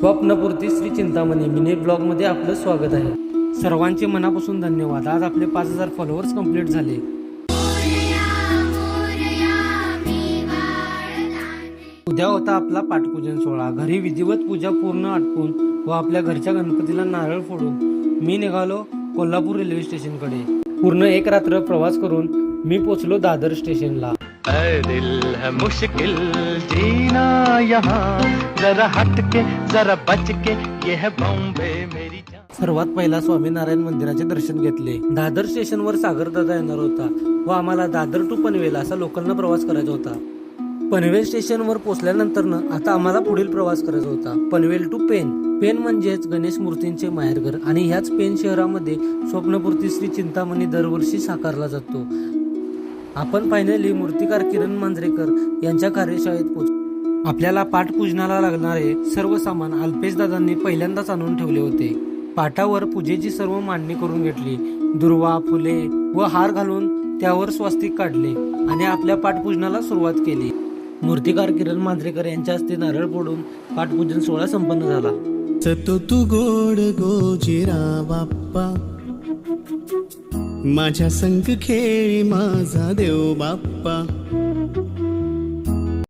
स्वप्नपूर्ती Shri Chintamani mini ब्लॉगमध्ये आपलं स्वागत आहे। सर्वांचे मनापासून धन्यवाद। आज आपले 5000 फॉलोअर्स कंप्लीट झाले। उद्या होता आपला पाटपूजन सोहळा। घरी विधिवत पूजा पूर्ण आटपून व आपल्या घरच्या गणपतीला नारळ फोडून मी निघालो कोल्हापूर रेल्वे स्टेशनकडे। पूर्ण एक रात्र प्रवास करून मी पोचलो दादर स्टेशनला। दिल है मुश्किल जीना यहाँ, जरा हटके जरा बचके, ये है बॉम्बे मेरी जान। सर्वात पहिला स्वामीनारायण मंदिराचे दर्शन घेतले। दादर स्टेशनवर सागरदादा येणार होता व आम्हाला दादर टू पनवेल असा लोकलनं प्रवास करायचा होता। पनवेल स्टेशनवर पोहोचल्यानंतर आता आम्हाला पुढील प्रवास करायचा होता, पनवेल टू पेन। पेन म्हणजेच गणेश मूर्तींचे माहेरघर आणि ह्याच पेन शहरामध्ये स्वप्नपूर्ती श्री चिंतामणी दरवर्षी साकारला जातो। आपण फायनली मूर्तिकार किरण मांजरेकर यांच्या कार्यशाळेत पोहोचलो। आपल्याला पाठपूजनाला लागणारे सर्व सामान अल्पेश दादांनी पहिल्यांदाच आणून ठेवले होते। पाटावर पूजेची सर्व मांडणी करून घेतली। दुर्वा, फुले व हार घालून त्यावर स्वास्तिक काढले आणि आपल्या पाठपूजनाला सुरुवात केली। मूर्तिकार किरण मांजरेकर यांच्या हस्ते नारळ फोडून पाठपूजन सोहळा संपन्न झाला। सतो तू गोड गोजिरा बाप्पा, माझ्या संग खेळी माझा देव बाप्पा।